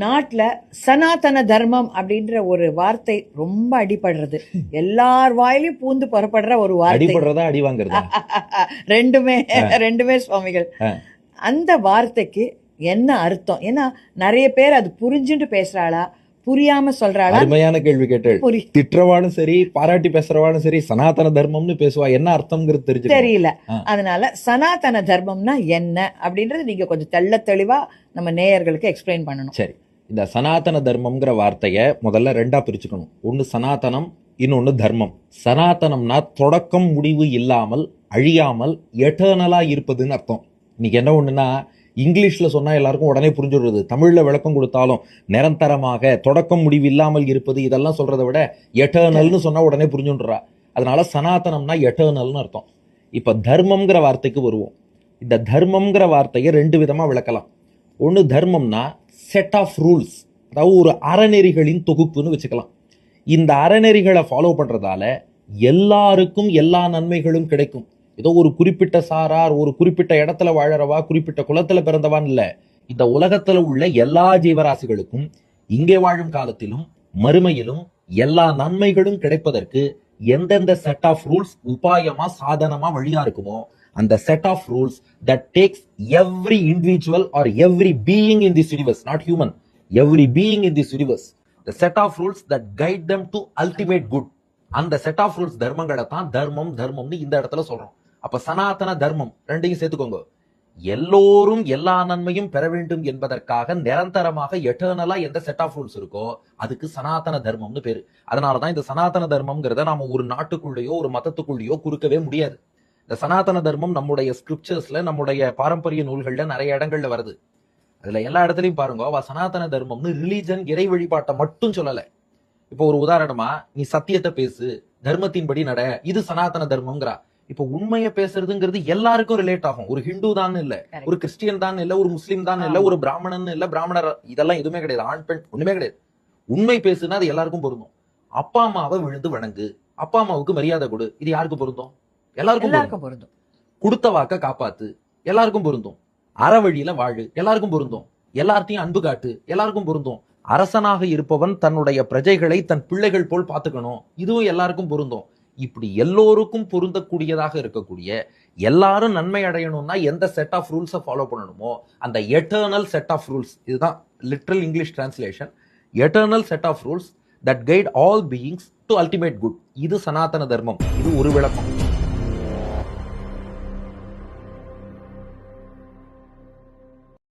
நாட்டுல சனாதன தர்மம் அப்படின்ற ஒரு வார்த்தை ரொம்ப அடிபடுறது. எல்லார் வாயிலையும் பூந்து புறப்படுற ஒரு வார்த்தை. அடிபடுறதா அடி வாங்குறதா? ரெண்டுமே சுவாமிகள். அந்த வார்த்தைக்கு என்ன அர்த்தம்? ஏன்னா நிறைய பேர் அது புரிஞ்சுட்டு பேசுறாளா, புரியாம சொல்றாளா? அருமையான கேள்வி கேட்டேன். திட்டவானும் சரி, பாராட்டி பேசுறவானும் சரி, சனாதன தர்மம்னு பேசுவா. என்ன அர்த்தம்ங்கிறது தெரியல. அதனால சனாதன தர்மம்னா என்ன அப்படின்றது நீங்க கொஞ்சம் தெளிவா நம்ம நேயர்களுக்கு எக்ஸ்பிளைன் பண்ணணும். சரி, இந்த சனாதன தர்மம்ங்கிற வார்த்தைய முதல்ல ரெண்டா பிரிச்சுக்கணும். ஒன்னு சனாதனம், இன்னொன்னு தர்மம். சனாதனம்னா தொடக்கம் முடிவு இல்லாமல், அழியாமல், எட்டர்னலா இருப்பதுன்னு அர்த்தம். இன்னைக்கு என்ன ஒண்ணுன்னா, இங்கிலீஷ்ல சொன்னா எல்லாருக்கும் உடனே புரிஞ்சுடுறது. தமிழ்ல விளக்கம் கொடுத்தாலும் நிரந்தரமாக, தொடக்கம் முடிவு இல்லாமல் இருப்பது, இதெல்லாம் சொல்றதை விட எட்டர்னல்னு சொன்னா உடனே புரிஞ்சுடுறா. அதனால சனாதனம்னா எட்டர்னல்னு அர்த்தம். இப்ப தர்மம்ங்கிற வார்த்தைக்கு வருவோம். இந்த தர்மம்ங்கிற வார்த்தையை ரெண்டு விதமா விளக்கலாம். ஒன்னு தர்மம்னா செட் ஆஃப் ரூல்ஸ், அதாவது ஒரு அறநெறிகளின் தொகுப்புன்னு வச்சுக்கலாம். இந்த அறநெறிகளை ஃபாலோ பண்றதால எல்லாருக்கும் எல்லா நன்மைகளும் கிடைக்கும். ஏதோ ஒரு குறிப்பிட்ட சாரார், ஒரு குறிப்பிட்ட இடத்துல வாழறவா, குறிப்பிட்ட குலத்துல பிறந்தவான் இல்ல. இந்த உலகத்துல உள்ள எல்லா ஜீவராசிகளுக்கும் இங்கே வாழும் காலத்திலும் மறுமையிலும் எல்லா நன்மைகளும் கிடைப்பதற்கு எந்தெந்த செட் ஆஃப் ரூல்ஸ் உபாயமா சாதனமா வழியா இருக்குமோ அந்த set of rules that takes every individual or every being in this universe, not human, every being in this universe, the set of rules that guide them to ultimate good. அந்த set of rules தர்மங்களை தான் தர்மம்னு இந்த இடத்துல சொல்றோம். அப்ப சனாதன தர்மம் ரெண்டையும் சேர்த்துக்கோங்க. எல்லோரும் எல்லா நன்மையும் பெற வேண்டும் என்பதற்காக நிரந்தரமாக எட்டர்னலா எந்த செட் ஆஃப் ரூல்ஸ் இருக்கோ அதுக்கு சனாதன தர்மம்னு பேரு. அதனாலதான் இந்த சனாதன தர்மம்ங்கிறத நாம ஒரு நாட்டுக்குள்ளேயோ ஒரு மதத்துக்குள்ளேயோ குறுக்கவே முடியாது. இந்த சனாதன தர்மம் நம்முடைய ஸ்கிரிப்சர்ஸ்ல, நம்முடைய பாரம்பரிய நூல்கள்ல நிறைய இடங்கள்ல வருது. அதுல எல்லா இடத்துலயும் பாருங்க, அவ சனாதன தர்மம்னு ரிலீஜன், இறை வழிபாட்டை மட்டும் சொல்லல. இப்போ ஒரு உதாரணமா, நீ சத்தியத்தை பேசு, தர்மத்தின்படி நட, இது சனாதன தர்மம்ங்கிறா. இப்போ உண்மையை பேசுறதுங்கிறது எல்லாருக்கும் ரிலேட் ஆகும். ஒரு ஹிந்து தான் இல்ல, ஒரு கிறிஸ்டியன் தான் இல்ல, ஒரு முஸ்லீம் தான் இல்ல, ஒரு பிராமணன் இல்ல, பிராமணர், இதெல்லாம் எதுவுமே கிடையாது. ஆண் பெண் ஒண்ணுமே கிடையாது. உண்மை பேசுனா அது எல்லாருக்கும் பொருந்தும். அப்பா அம்மாவை விழுந்து வணங்கு, அப்பா அம்மாவுக்கு மரியாதை கொடு, இது யாருக்கு பொருந்தும்? எல்லாருக்கும் பொருந்தும். கொடுத்த வாக்க காப்பாத்து, எல்லாருக்கும் பொருந்தும். அற வழியில வாழு, எல்லாருக்கும் பொருந்தும். எல்லார்த்தையும் அன்பு காட்டு, எல்லாருக்கும் பொருந்தும். அரசனாக இருப்பவன் தன்னுடைய பிரஜைகளை தன் பிள்ளைகள் போல் பார்த்துக்கணும், இதுவும் எல்லாருக்கும் பொருந்தும். இப்படி எல்லோருக்கும் பொருந்தக்கூடியதாக இருக்கக்கூடிய, எல்லாரும் நன்மை அடையணும்னா எந்த செட் ஆஃப் ரூல்ஸை ஃபாலோ பண்ணணுமோ அந்த எட்டர்னல் செட் ஆஃப் ரூல்ஸ், இதுதான் literal English translation. Eternal set of rules that guide all beings to ultimate good. இது சனாதன தர்மம். இது ஒரு விளக்கம்.